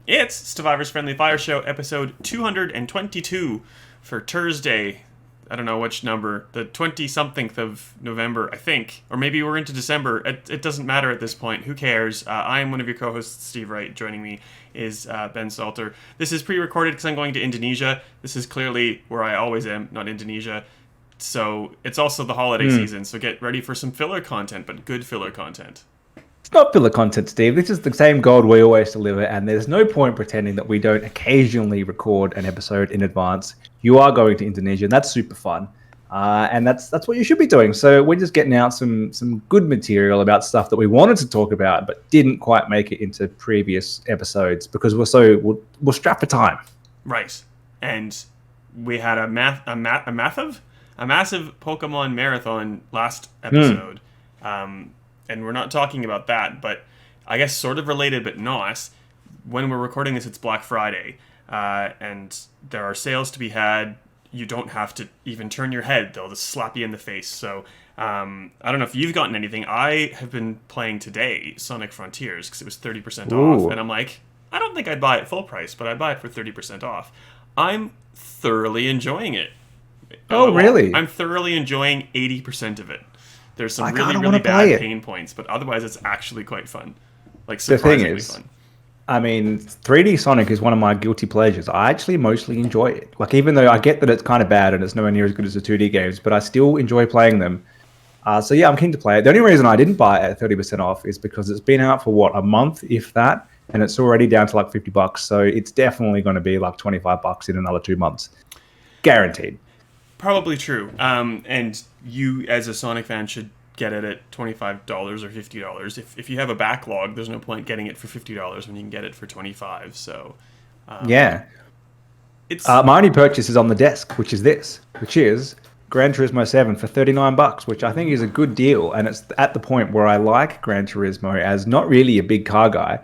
It's Stevivor's Friendly Fire Show, episode 222 for Thursday. I don't know which number, the 20-something of November, I think. Or maybe we're into December. It doesn't matter at this point. Who cares? I am one of your co hosts, Steve Wright. Joining me is Ben Salter. This is pre recorded because I'm going to Indonesia. This is clearly where I always am, not Indonesia. So it's also the holiday season, so get ready for some filler content, but good filler content. It's not filler content, Steve. This is the same gold we always deliver, and there's no point pretending that we don't occasionally record an episode in advance. You are going to Indonesia, and that's super fun. And that's what you should be doing. So we're just getting out some good material about stuff that we wanted to talk about, but didn't quite make it into previous episodes because we're strapped for time. Right. And we had a massive Pokemon marathon last episode. And we're not talking about that, but I guess sort of related but not. When we're recording this, it's Black Friday, and there are sales to be had. You don't have to even turn your head. They'll just slap you in the face. So I don't know if you've gotten anything. I have been playing today Sonic Frontiers because it was 30% off. And I'm like, I don't think I'd buy it full price, but I'd buy it for 30% off. I'm thoroughly enjoying it. Oh, really? I'm thoroughly enjoying 80% of it. There's some really bad pain points, but otherwise it's actually quite fun. Like, surprisingly fun. I mean, 3D Sonic is one of my guilty pleasures. I actually mostly enjoy it. Like, even though I get that it's kind of bad and it's nowhere near as good as the 2D games, but I still enjoy playing them. So yeah, I'm keen to play it. The only reason I didn't buy it at 30% off is because it's been out for a month, if that, and it's already down to like $50. So it's definitely going to be like $25 in another 2 months. Guaranteed. Probably true. And you, as a Sonic fan, should get it at $25 or $50. If you have a backlog, there's no point getting it for $50 when you can get it for $25. So, yeah. It's my only purchase is on the desk, which is Gran Turismo 7 for $39, which I think is a good deal. And it's at the point where I like Gran Turismo as not really a big car guy.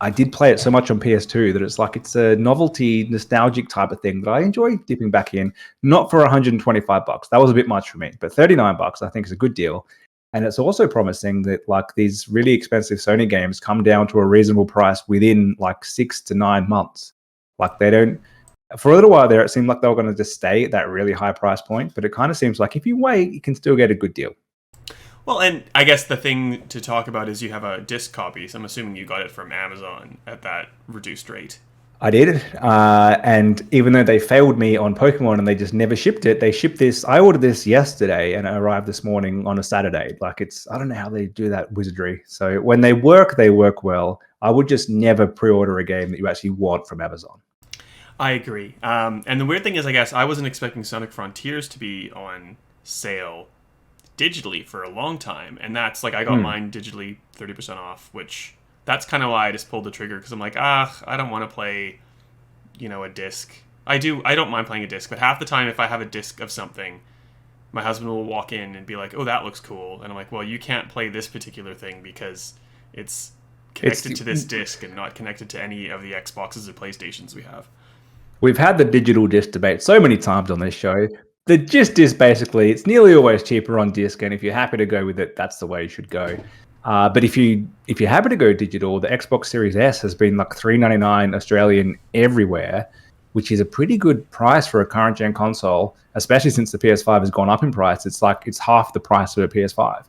I did play it so much on PS2 that it's a novelty, nostalgic type of thing that I enjoy dipping back in. Not for $125. That was a bit much for me, but $39 I think is a good deal. And it's also promising that like these really expensive Sony games come down to a reasonable price within like 6 to 9 months. Like they don't. For a little while there, it seemed like they were going to just stay at that really high price point, but it kind of seems like if you wait, you can still get a good deal. Well, and I guess the thing to talk about is you have a disc copy, so I'm assuming you got it from Amazon at that reduced rate. I did, and even though they failed me on Pokemon and they just never shipped it, they shipped this. I ordered this yesterday and it arrived this morning on a Saturday. Like I don't know how they do that wizardry. So when they work well. I would just never pre-order a game that you actually want from Amazon. I agree. And the weird thing is, I guess, I wasn't expecting Sonic Frontiers to be on sale digitally for a long time. And that's like, I got mine digitally 30% off, which that's kind of why I just pulled the trigger. Because I'm like, I don't want to play, a disc. I don't mind playing a disc, but half the time if I have a disc of something, my husband will walk in and be like, oh, that looks cool. And I'm like, well, you can't play this particular thing because it's connected to this disc and not connected to any of the Xboxes or PlayStations we have. We've had the digital disc debate so many times on this show. The gist is basically it's nearly always cheaper on disc, and if you're happy to go with it, that's the way you should go. But if you're happy to go digital, the Xbox Series S has been like $399 Australian everywhere, which is a pretty good price for a current gen console, especially since the PS5 has gone up in price. It's half the price of a PS5,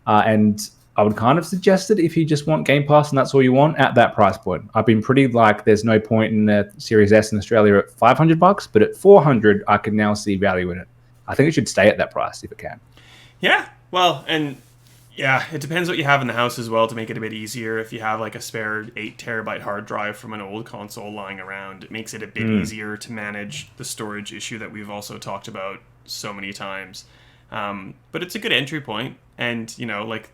and I would kind of suggest it if you just want Game Pass and that's all you want at that price point. I've been pretty like there's no point in the Series S in Australia at $500, but at $400 I can now see value in it. I think it should stay at that price if it can. Yeah, well, and yeah, it depends what you have in the house as well to make it a bit easier. If you have like a spare 8 terabyte hard drive from an old console lying around, it makes it a bit easier to manage the storage issue that we've also talked about so many times. But it's a good entry point. And, like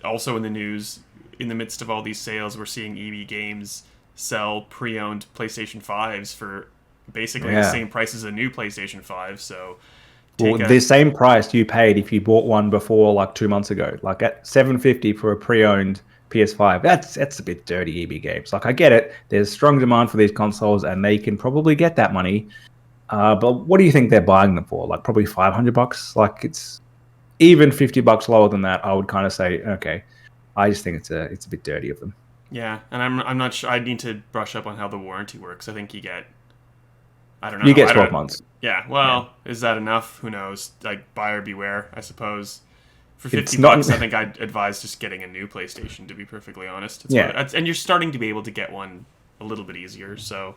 also in the news, in the midst of all these sales, we're seeing EB Games sell pre-owned PlayStation 5s for basically the same price as a new PlayStation 5. So the same price you paid if you bought one before like 2 months ago, like at $750 for a pre-owned PS5. That's a bit dirty, EB Games. Like I get it. There's strong demand for these consoles and they can probably get that money. But what do you think they're buying them for? Like probably $500? Like it's even $50 lower than that. I would kind of say, okay, I just think it's a bit dirty of them. Yeah, and I'm not sure. I need to brush up on how the warranty works. I think you get. I don't You know. get I 12 don't. months. Yeah. Yeah. Well, is that enough? Who knows? Like buyer beware, I suppose. For 50 It's not. bucks, I think I'd advise just getting a new PlayStation. To be perfectly honest, Yeah. and you're starting to be able to get one a little bit easier. So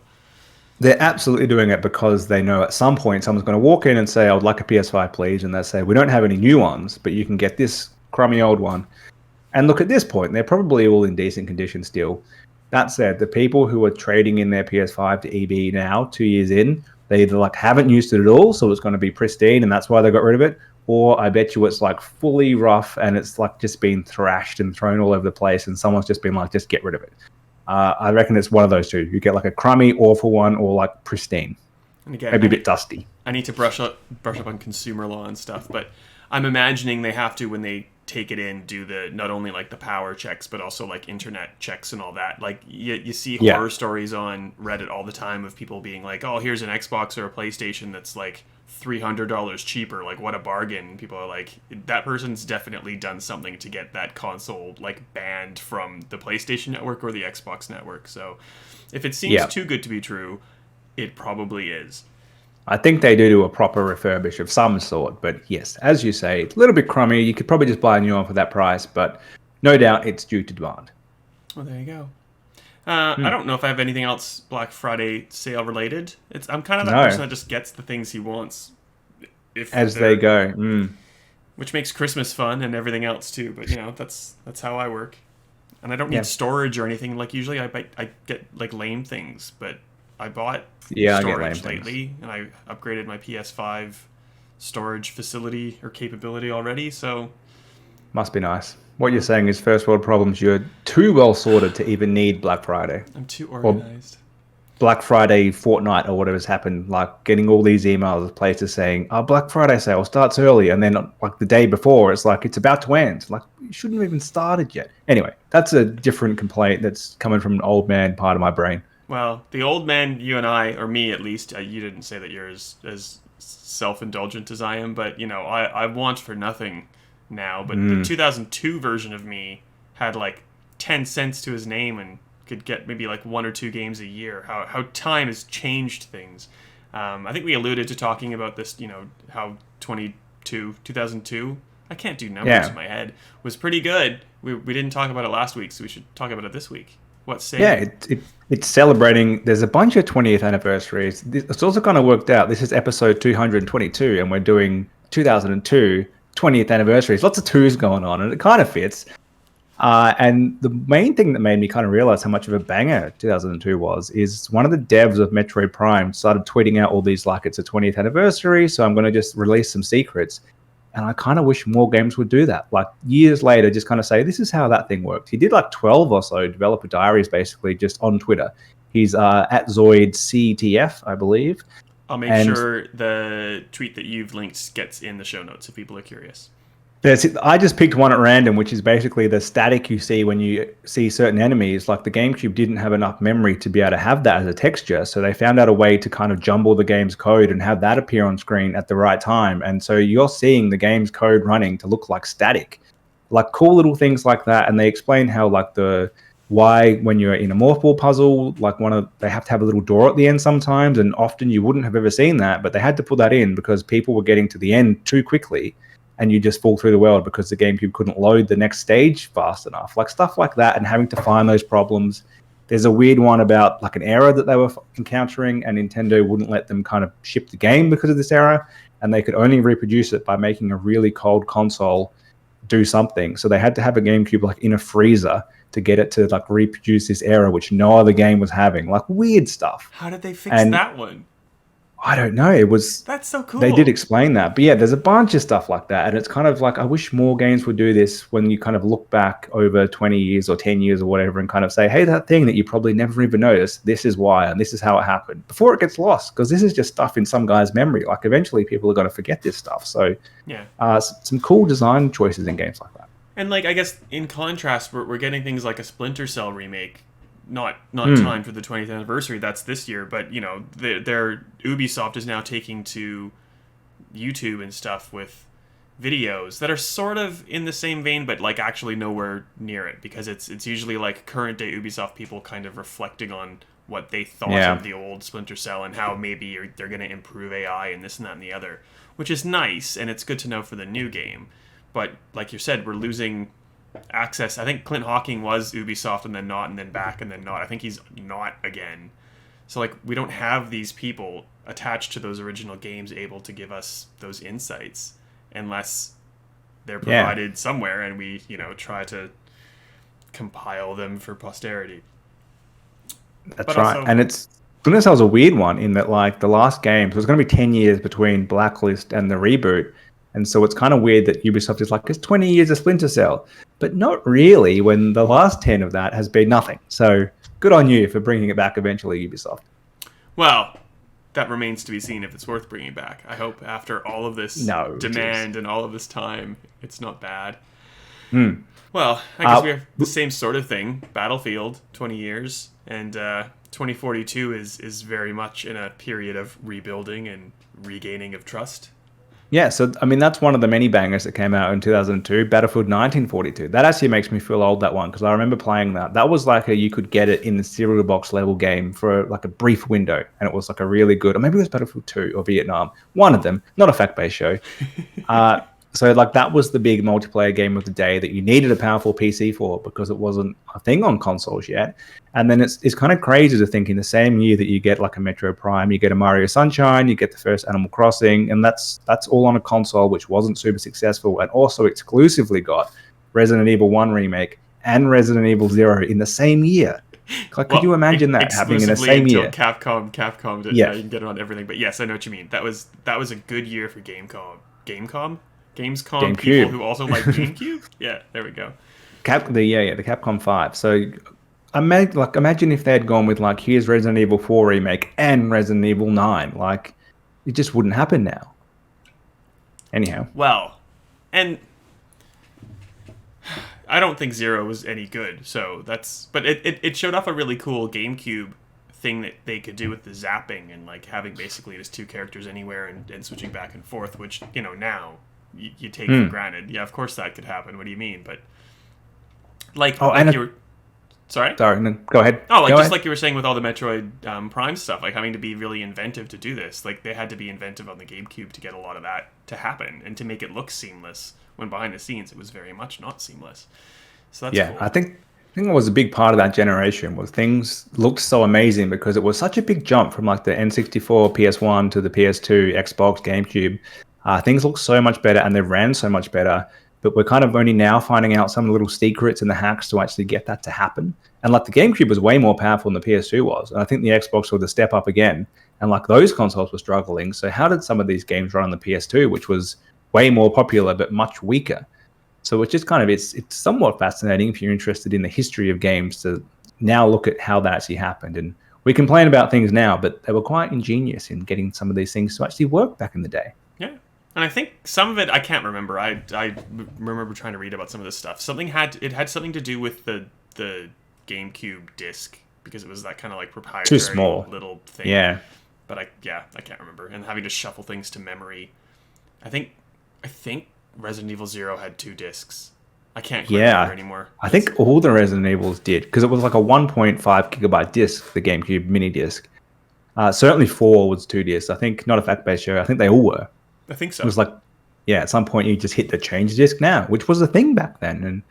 They're absolutely doing it because they know at some point someone's going to walk in and say, I would like a PS5, please. And they say, we don't have any new ones, but you can get this crummy old one. And look, at this point, they're probably all in decent condition still. That said, the people who are trading in their PS5 to EB now, 2 years in, they either like haven't used it at all, so it's going to be pristine, and that's why they got rid of it, or I bet you it's like fully rough and it's like just been thrashed and thrown all over the place, and someone's just been like, just get rid of it. I reckon it's one of those two. You get like a crummy, awful one, or like pristine, and again, maybe a bit dusty. I need to brush up on consumer law and stuff, but I'm imagining they have to when they take it in do the not only like the power checks but also like internet checks and all that. Like you see horror stories on Reddit all the time of people being like, "Oh, here's an Xbox or a PlayStation that's like $300 cheaper. Like what a bargain!" People are like, "That person's definitely done something to get that console like banned from the PlayStation network or the Xbox network." So if it seems too good to be true, it probably is. I think they do a proper refurbish of some sort, but yes, as you say, it's a little bit crummy. You could probably just buy a new one for that price, but no doubt it's due to demand. Well, there you go. I don't know if I have anything else Black Friday sale related. I'm kind of that person that just gets the things he wants, if as they go, which makes Christmas fun and everything else too. But that's how I work, and I don't need storage or anything. Like usually I get like lame things, but I bought storage lately, and I upgraded my PS5 storage facility or capability already. So must be nice. What you're saying is first world problems. You're too well sorted to even need Black Friday. I'm too organized. Or Black Friday fortnight or whatever's happened, like getting all these emails of places saying, "Oh, Black Friday sale starts early," and then like the day before, it's like it's about to end. Like you shouldn't have even started yet. Anyway, that's a different complaint that's coming from an old man part of my brain. Well, the old man, you and I, or me at least, you didn't say that you're as self-indulgent as I am, but I want for nothing now. But the 2002 version of me had like 10 cents to his name and could get maybe like 1 or 2 games a year. How time has changed things. I think we alluded to talking about this, how 2002, I can't do numbers in my head, was pretty good. We didn't talk about it last week, so we should talk about it this week. What's say? Yeah, it's celebrating. There's a bunch of 20th anniversaries. It's also kind of worked out. This is episode 222, and we're doing 2002 20th anniversaries. Lots of twos going on, and it kind of fits. And the main thing that made me kind of realize how much of a banger 2002 was is one of the devs of Metroid Prime started tweeting out all these like it's a 20th anniversary, so I'm going to just release some secrets. And I kind of wish more games would do that. Like years later, just kind of say, this is how that thing worked. He did like 12 or so developer diaries, basically, just on Twitter. He's at Zoid CTF, I believe. I'll make sure the tweet that you've linked gets in the show notes if people are curious. I just picked one at random, which is basically the static you see when you see certain enemies. Like the GameCube didn't have enough memory to be able to have that as a texture, so they found out a way to kind of jumble the game's code and have that appear on screen at the right time. And so you're seeing the game's code running to look like static, like cool little things like that. And they explain how like why when you're in a morph ball puzzle, like they have to have a little door at the end sometimes, and often you wouldn't have ever seen that, but they had to put that in because people were getting to the end too quickly. And you just fall through the world because the GameCube couldn't load the next stage fast enough. Like stuff like that, and having to find those problems. There's a weird one about like an error that they were encountering, and Nintendo wouldn't let them kind of ship the game because of this error, and they could only reproduce it by making a really cold console do something. So they had to have a GameCube like in a freezer to get it to like reproduce this error, which no other game was having. Like weird stuff. How did they fix that one? I don't know. That's so cool. They did explain that. But yeah, there's a bunch of stuff like that. And it's kind of like, I wish more games would do this when you kind of look back over 20 years or 10 years or whatever and kind of say, hey, that thing that you probably never even noticed, this is why, and this is how it happened, before it gets lost. Because this is just stuff in some guy's memory. Like eventually people are going to forget this stuff. So yeah, some cool design choices in games like that. And like, I guess in contrast, we're getting things like a Splinter Cell remake. Not timed for the 20th anniversary. That's this year, but their Ubisoft is now taking to YouTube and stuff with videos that are sort of in the same vein, but like actually nowhere near it, because it's usually like current day Ubisoft people kind of reflecting on what they thought Yeah. of the old Splinter Cell and how maybe they're going to improve AI and this and that and the other, which is nice and it's good to know for the new game. But like you said, we're losing access. I think Clint Hawking was Ubisoft and then not and then back and then not. I think he's not again. So like we don't have these people attached to those original games able to give us those insights unless they're provided somewhere and we, try to compile them for posterity. That's But right. also, And Splinter Cell's a weird one in that like the last game, so it's going to be 10 years between Blacklist and the reboot. And so it's kind of weird that Ubisoft is like, it's 20 years of Splinter Cell. But not really when the last 10 of that has been nothing. So good on you for bringing it back eventually, Ubisoft. well, that remains to be seen if it's worth bringing back. I hope after all of this demand and all of this time, it's not bad. Well, I guess we have the same sort of thing. Battlefield, 20 years, and 2042 is very much in a period of rebuilding and regaining of trust. Yeah, so I mean that's one of the many bangers that came out in 2002, Battlefield 1942. That actually makes me feel old, that one, because I remember playing that. That was like you could get it in the cereal box level game for like a brief window, and it was like a really good, or maybe it was Battlefield 2 or Vietnam, one of them, not a fact-based show. So like that was the big multiplayer game of the day that you needed a powerful PC for because it wasn't a thing on consoles yet. And then it's kind of crazy to think in the same year that you get like a Metro Prime, you get a Mario Sunshine, you get the first Animal Crossing, and that's all on a console which wasn't super successful and also exclusively got Resident Evil 1 remake and Resident Evil 0 in the same year. Like, could you imagine that happening in the same year? Capcom did. Yeah, you can get it on everything. But yes, I know what you mean. That was a good year for Gamescom GameCube. People who also like GameCube. Yeah, there we go. The Capcom 5. So imagine if they had gone with like, here's Resident Evil 4 remake and Resident Evil 9. Like, it just wouldn't happen now. Anyhow. Well, and I don't think 0 was any good. So but it showed off a really cool GameCube thing that they could do with the zapping and like having basically just two characters anywhere and switching back and forth, which now you take for granted. Yeah, of course that could happen. What do you mean? But sorry, no, go ahead. Like you were saying with all the Metroid Prime stuff, like having to be really inventive to do this. Like they had to be inventive on the GameCube to get a lot of that to happen and to make it look seamless. When behind the scenes, it was very much not seamless. So that's cool. I think it was a big part of that generation was things looked so amazing because it was such a big jump from like the N64, PS1 to the PS2, Xbox, GameCube. Things look so much better and they ran so much better, but we're kind of only now finding out some little secrets and the hacks to actually get that to happen. And like the GameCube was way more powerful than the PS2 was. And I think the Xbox was a step up again. And like those consoles were struggling. So how did some of these games run on the PS2, which was way more popular, but much weaker? So it's just kind of, it's somewhat fascinating if you're interested in the history of games to now look at how that actually happened. And we complain about things now, but they were quite ingenious in getting some of these things to actually work back in the day. Yeah. And I think some of it, I can't remember. I remember trying to read about some of this stuff. It had something to do with the GameCube disc because it was that kind of like proprietary Too small little thing. Yeah. But I can't remember. And having to shuffle things to memory. I think Resident Evil 0 had 2 discs. I can't remember anymore. I think all the Resident Evils did because it was like a 1.5 gigabyte disc, the GameCube mini disc. Certainly 4 was 2 discs. I think not a fact-based show. I think they all were. I think so. It was like, at some point you just hit the change disc now, which was a thing back then. And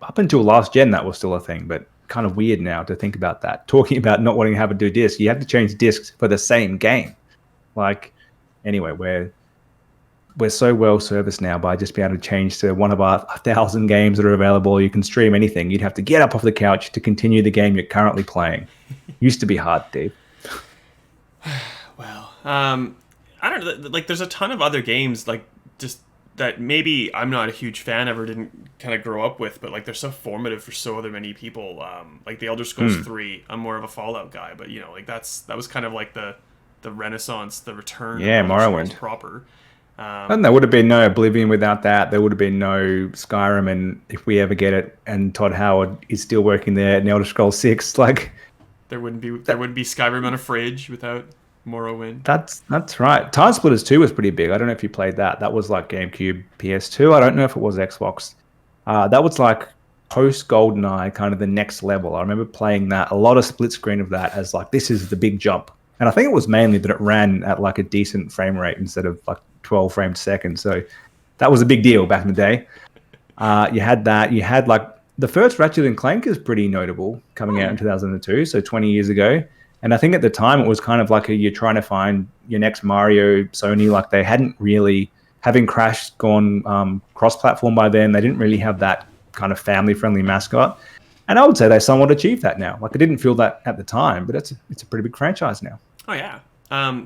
up until last gen, that was still a thing, but kind of weird now to think about that. Talking about not wanting to have a do disc, you have to change discs for the same game. Like, anyway, we're so well serviced now by just being able to change to one of our 1,000 games that are available. You can stream anything. You'd have to get up off the couch to continue the game you're currently playing. Used to be hard, Dave. Well, I don't know. Like, there's a ton of other games, like, just that maybe I'm not a huge fan of or didn't kind of grow up with, but, like, they're so formative for so other many people. Like, the Elder Scrolls 3, I'm more of a Fallout guy, but, like, that was kind of like the renaissance, the return of Morrowind proper. And there would have been no Oblivion without that. There would have been no Skyrim, and if we ever get it, and Todd Howard is still working there in Elder Scrolls 6, like... There wouldn't be Skyrim on a fridge without... Morrowind. That's right. Time Splitters 2 was pretty big. I don't know if you played that. That was like GameCube, PS2. I don't know if it was Xbox. That was like post GoldenEye, kind of the next level. I remember playing that, a lot of split screen of that as like, this is the big jump. And I think it was mainly that it ran at like a decent frame rate instead of like 12 frames a second. So that was a big deal back in the day. You had that. You had like the first Ratchet and Clank is pretty notable coming out in 2002, so 20 years ago. And I think at the time it was kind of like you're trying to find your next Mario. Sony, like they hadn't really, having Crash gone cross-platform by then, they didn't really have that kind of family-friendly mascot. And I would say they somewhat achieved that now. Like I didn't feel that at the time, but it's a pretty big franchise now. Oh yeah,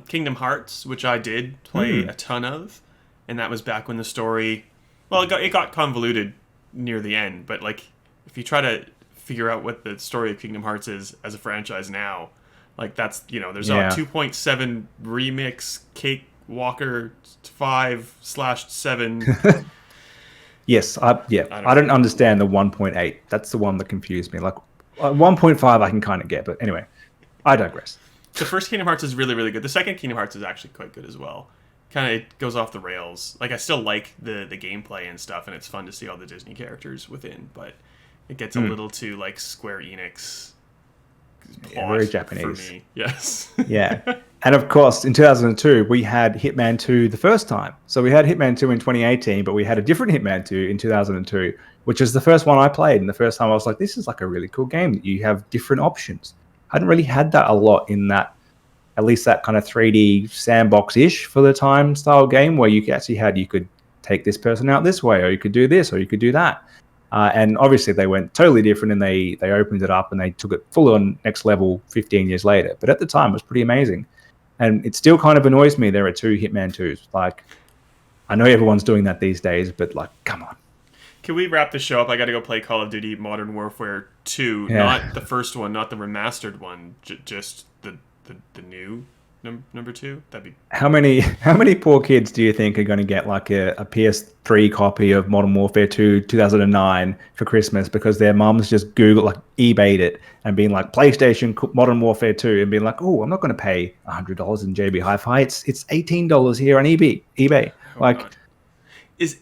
Kingdom Hearts, which I did play a ton of, and that was back when the story, well, it got convoluted near the end. But like, if you try to figure out what the story of Kingdom Hearts is as a franchise now, like that's there's a 2.7 remix Cake Walker 5/7. Yes, I don't understand the 1.8. That's the one that confused me. Like 1.5, I can kind of get, but anyway, I digress. The first Kingdom Hearts is really, really good. The second Kingdom Hearts is actually quite good as well. Kind of it goes off the rails. Like I still like the gameplay and stuff, and it's fun to see all the Disney characters within, but it gets a little too like Square Enix. Very Japanese. For me. Yes. Yeah. And of course, in 2002, we had Hitman 2 the first time. So we had Hitman 2 in 2018, but we had a different Hitman 2 in 2002, which is the first one I played. And the first time I was like, this is like a really cool game. You have different options. I hadn't really had that a lot in that, at least that kind of 3D sandbox-ish for the time style game where you could take this person out this way, or you could do this, or you could do that. And obviously they went totally different, and they opened it up and they took it full on next level 15 years later. But at the time, it was pretty amazing. And it still kind of annoys me there are two Hitman 2s. Like, I know everyone's doing that these days, but like, come on. Can we wrap the show up? I got to go play Call of Duty Modern Warfare 2. Yeah. Not the first one, not the remastered one, just the new number 2. That'd be... How many poor kids do you think are going to get like a PS3 copy of Modern Warfare 2 2009 for Christmas because their mums just eBayed it and being like PlayStation Modern Warfare 2 and being like, oh, I'm not going to pay $100 in JB Hi-Fi. It's $18 here on eBay.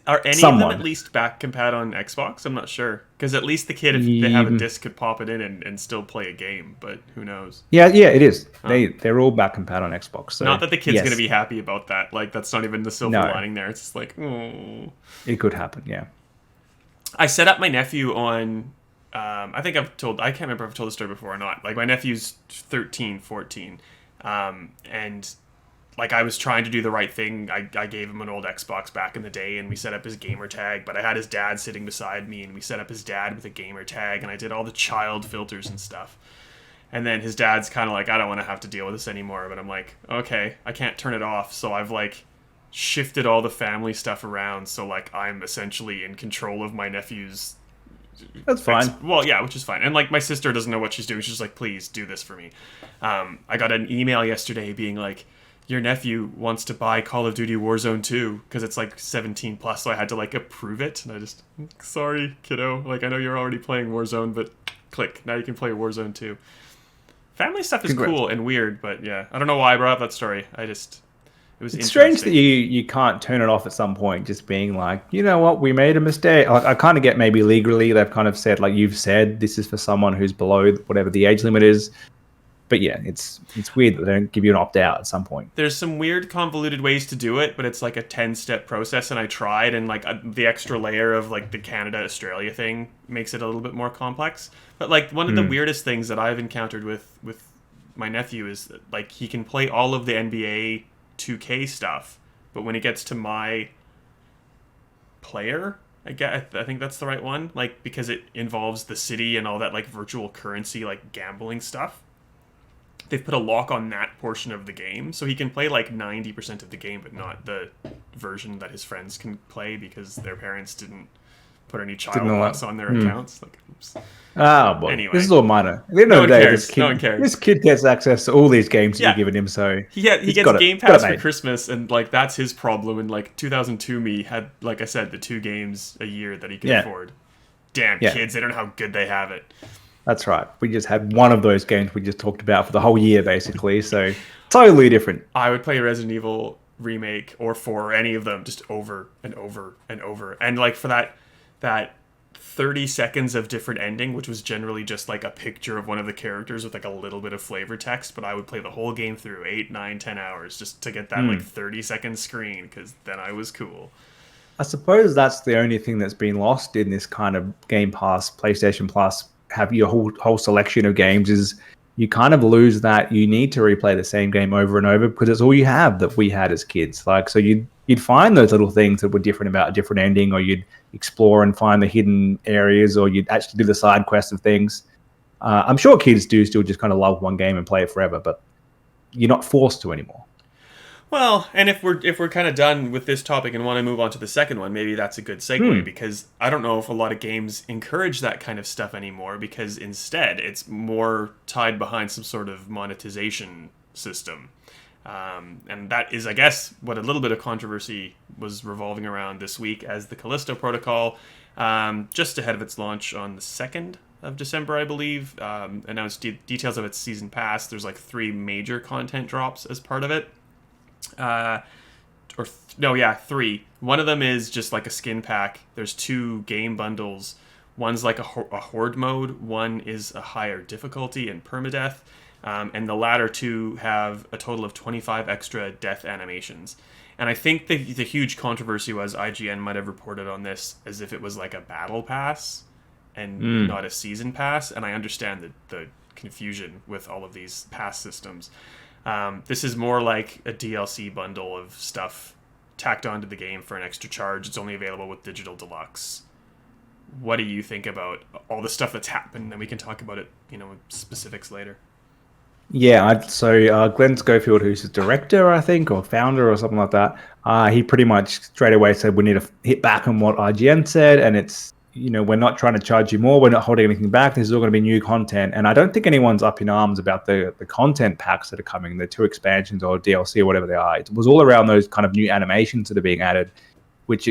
Are any of them at least back compat on Xbox? I'm not sure. Because at least the kid, if they have a disc, could pop it in and still play a game, but who knows? Yeah, it is. They're all back compat on Xbox. So not that the kid's going to be happy about that. Like, that's not even the silver lining there. It's just like, oh. It could happen, yeah. I set up my nephew on... I can't remember if I've told the story before or not. Like, my nephew's 13, 14. And... like, I was trying to do the right thing. I gave him an old Xbox back in the day, and we set up his gamer tag, but I had his dad sitting beside me, and we set up his dad with a gamer tag, and I did all the child filters and stuff. And then his dad's kind of like, I don't want to have to deal with this anymore, but I'm like, okay, I can't turn it off, so I've, like, shifted all the family stuff around, so, like, I'm essentially in control of my nephew's... That's fine. Well, yeah, which is fine. And, like, my sister doesn't know what she's doing. She's just like, please, do this for me. I got an email yesterday being like, your nephew wants to buy Call of Duty Warzone 2 because it's like 17 plus, so I had to like approve it, and I just, sorry kiddo, like I know you're already playing Warzone, but click, now you can play Warzone 2. Family stuff is cool and weird, but yeah, I don't know why I brought up that story. It's strange that you can't turn it off at some point, just being like, you know what, we made a mistake. I kind of get maybe legally they've kind of said, like you've said, this is for someone who's below whatever the age limit is. But yeah, it's weird that they don't give you an opt-out at some point. There's some weird convoluted ways to do it, but it's like a 10-step process, and I tried, and like the extra layer of like the Canada-Australia thing makes it a little bit more complex. But like one of the weirdest things that I've encountered with my nephew is that, like, he can play all of the NBA 2K stuff, but when it gets to my player, I think that's the right one, like because it involves the city and all that like virtual currency like gambling stuff. They've put a lock on that portion of the game, so he can play like 90% of the game, but not the version that his friends can play because their parents didn't put any child locks on their accounts. Like, oops. Oh boy, anyway, this is all minor. No one cares. This kid gets access to all these games you've given him, so he gets Game Pass for Christmas, and like that's his problem. And like 2002, me had, like I said, the 2 games a year that he could afford. Damn kids, they don't know how good they have it. That's right. We just had one of those games we just talked about for the whole year, basically. So totally different. I would play Resident Evil remake or 4 or any of them just over and over and over. And like for that 30 seconds of different ending, which was generally just like a picture of one of the characters with like a little bit of flavor text, but I would play the whole game through 8, 9, 10 hours just to get that like 30-second screen because then I was cool. I suppose that's the only thing that's been lost in this kind of Game Pass, PlayStation Plus, have your whole selection of games is you kind of lose that you need to replay the same game over and over because it's all you have that we had as kids. Like, so you'd find those little things that were different about a different ending, or you'd explore and find the hidden areas, or you'd actually do the side quests of things. I'm sure kids do still just kind of love one game and play it forever, but you're not forced to anymore. Well, and if we're kind of done with this topic and want to move on to the second one, maybe that's a good segue because I don't know if a lot of games encourage that kind of stuff anymore because instead it's more tied behind some sort of monetization system. And that is, I guess, what a little bit of controversy was revolving around this week as the Callisto Protocol, just ahead of its launch on the 2nd of December, I believe, announced details of its season pass. There's like 3 major content drops as part of it. 3. One of them is just like a skin pack. There's 2 game bundles. One's like a horde mode. One is a higher difficulty and permadeath. And the latter 2 have a total of 25 extra death animations. And I think the huge controversy was IGN might have reported on this as if it was like a battle pass and not a season pass. And I understand the confusion with all of these pass systems. This is more like a DLC bundle of stuff tacked onto the game for an extra charge. It's only available with Digital Deluxe. What do you think about all the stuff that's happened? And we can talk about it, specifics later. Yeah, so Glenn Schofield, who's the director, I think, or founder or something like that, he pretty much straight away said we need to hit back on what IGN said, and it's, we're not trying to charge you more, we're not holding anything back, this is all going to be new content. And I don't think anyone's up in arms about the content packs that are coming, the 2 expansions or DLC or whatever they are. It was all around those kind of new animations that are being added, which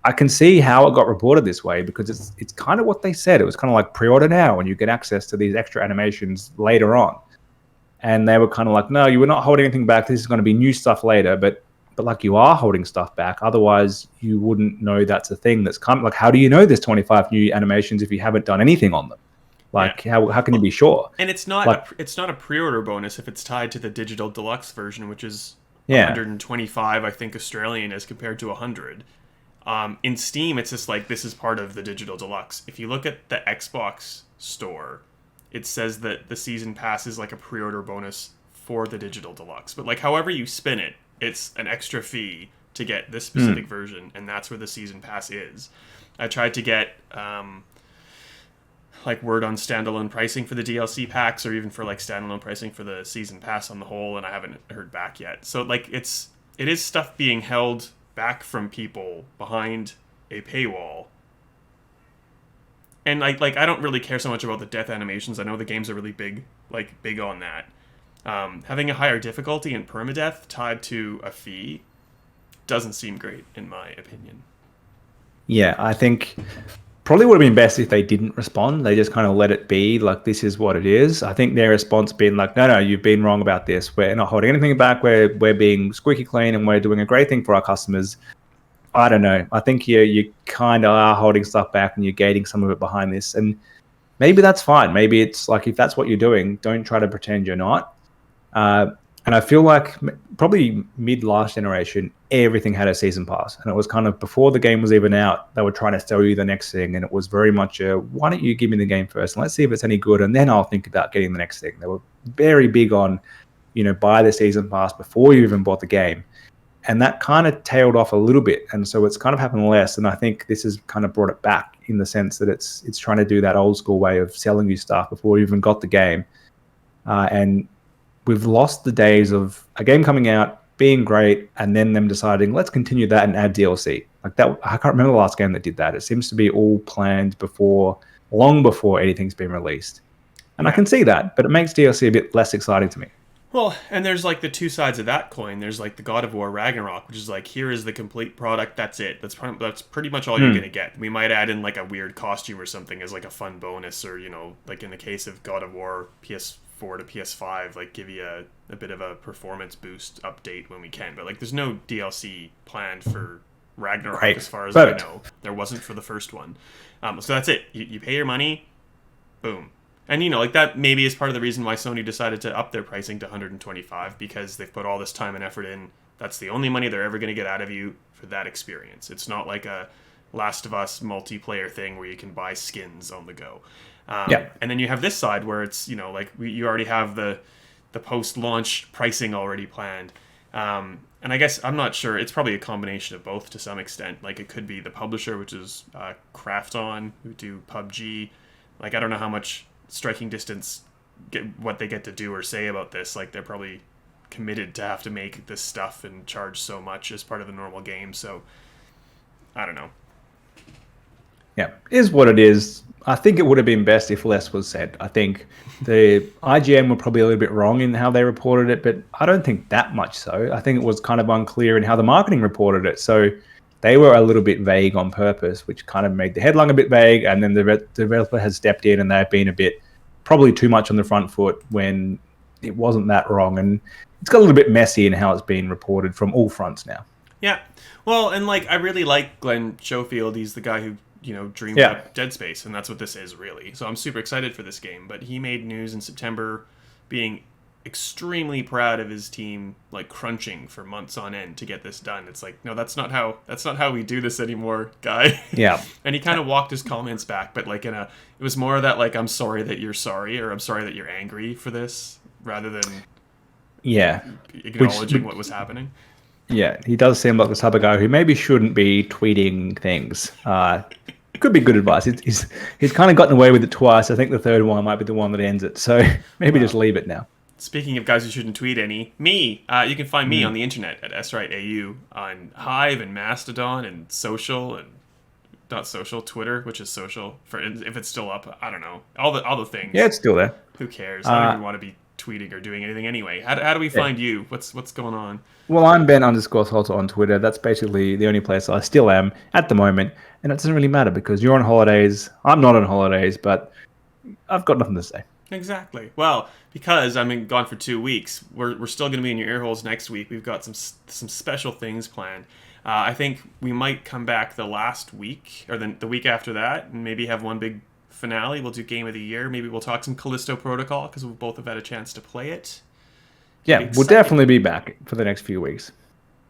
I can see how it got reported this way because it's kind of what they said. It was kind of like pre-order now and you get access to these extra animations later on. And they were kind of like, no, you were not holding anything back. This is going to be new stuff later. But like you are holding stuff back. Otherwise, you wouldn't know that's a thing that's coming. Like, how do you know there's 25 new animations if you haven't done anything on them? Like, Yeah. how can you be sure? And it's not Like, it's not a pre-order bonus if it's tied to the Digital Deluxe version, which is yeah. 125, I think, Australian as compared to 100. In Steam, it's just like this is part of the Digital Deluxe. If you look at the Xbox store, it says that the season pass is like a pre-order bonus for the Digital Deluxe. But like however you spin it, it's an extra fee to get this specific version, and that's where the season pass is. I tried to get like word on standalone pricing for the DLC packs, or even for like standalone pricing for the season pass on the whole, and I haven't heard back yet. So like it is stuff being held back from people behind a paywall. And like I don't really care so much about the death animations. I know the games are really big on that. Having a higher difficulty and permadeath tied to a fee doesn't seem great, in my opinion. Yeah, I think probably would have been best if they didn't respond. They just kind of let it be, like, this is what it is. I think their response being like, no, you've been wrong about this. We're not holding anything back. We're being squeaky clean and we're doing a great thing for our customers. I don't know. I think you kind of are holding stuff back and you're gating some of it behind this. And maybe that's fine. Maybe it's like, if that's what you're doing, don't try to pretend you're not. And I feel like probably mid last generation, everything had a season pass. And it was kind of before the game was even out, they were trying to sell you the next thing. And it was very much why don't you give me the game first and let's see if it's any good. And then I'll think about getting the next thing. They were very big on, buy the season pass before you even bought the game. And that kind of tailed off a little bit. And so it's kind of happened less. And I think this has kind of brought it back in the sense that it's trying to do that old school way of selling you stuff before you even got the game. And we've lost the days of a game coming out, being great, and then them deciding, let's continue that and add DLC. Like that, I can't remember the last game that did that. It seems to be all planned long before anything's been released. And I can see that, but it makes DLC a bit less exciting to me. Well, and there's like the two sides of that coin. There's like the God of War Ragnarok, which is like, here is the complete product. That's it. That's pretty much all you're Hmm. gonna get. We might add in like a weird costume or something as like a fun bonus, or like in the case of God of War PS4 to PS5, like give you a bit of a performance boost update when we can. But like, there's no DLC planned for Ragnarok Great. as far as I Perfect. know. There wasn't for the first one. So that's it. You pay your money, boom. And like that maybe is part of the reason why Sony decided to up their pricing to 125, because they've put all this time and effort in. That's the only money they're ever going to get out of you for that experience. It's not like a Last of Us multiplayer thing where you can buy skins on the go. Yeah. And then you have this side where it's like you already have the post-launch pricing already planned. And I guess I'm not sure. It's probably a combination of both to some extent. Like it could be the publisher, which is Krafton, who do PUBG. Like I don't know how much striking distance what they get to do or say about this. Like they're probably committed to have to make this stuff and charge so much as part of the normal game. So I don't know. Yeah, is what it is. I think it would have been best if less was said. I think the IGN were probably a little bit wrong in how they reported it, but I don't think that much so. I think it was kind of unclear in how the marketing reported it. So they were a little bit vague on purpose, which kind of made the headline a bit vague. And then the developer has stepped in and they've been a bit, probably too much on the front foot when it wasn't that wrong. And it's got a little bit messy in how it's been reported from all fronts now. Yeah. Well, and like I really like Glenn Schofield. He's the guy who dreamed Yeah. up Dead Space, and that's what this is really. So I'm super excited for this game. But he made news in September, being extremely proud of his team, like crunching for months on end to get this done. It's like, no, that's not how we do this anymore, guy. Yeah. And he kind of walked his comments back, but like it was more of that like, I'm sorry that you're sorry, or I'm sorry that you're angry for this, rather than Yeah. acknowledging what was happening. Yeah, he does seem like the type of guy who maybe shouldn't be tweeting things. Could be good advice. He's kind of gotten away with it twice. I think the third one might be the one that ends it. So maybe just leave it now. Speaking of guys who shouldn't tweet any, me, you can find me on the internet at srightau, on Hive and Mastodon and social and not social, Twitter, which is social, for if it's still up. I don't know, all the things. Yeah, it's still there. Who cares? I don't even want to be tweeting or doing anything anyway. How do we find you? What's going on? Well, I'm Ben_Salter on Twitter. That's basically the only place I still am at the moment. And it doesn't really matter because you're on holidays. I'm not on holidays, but I've got nothing to say. Exactly. Well, because I'm gone for 2 weeks, we're still going to be in your ear holes next week. We've got some special things planned. I think we might come back the last week or the week after that, and maybe have one big finale. We'll do Game of the Year. Maybe we'll talk some Callisto Protocol because we both have had a chance to play it. Yeah, we'll definitely be back for the next few weeks.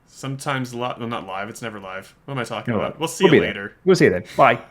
Sometimes well, not live. It's never live. What am I talking about? We'll see We'll you be later. there. We'll see you then. Bye.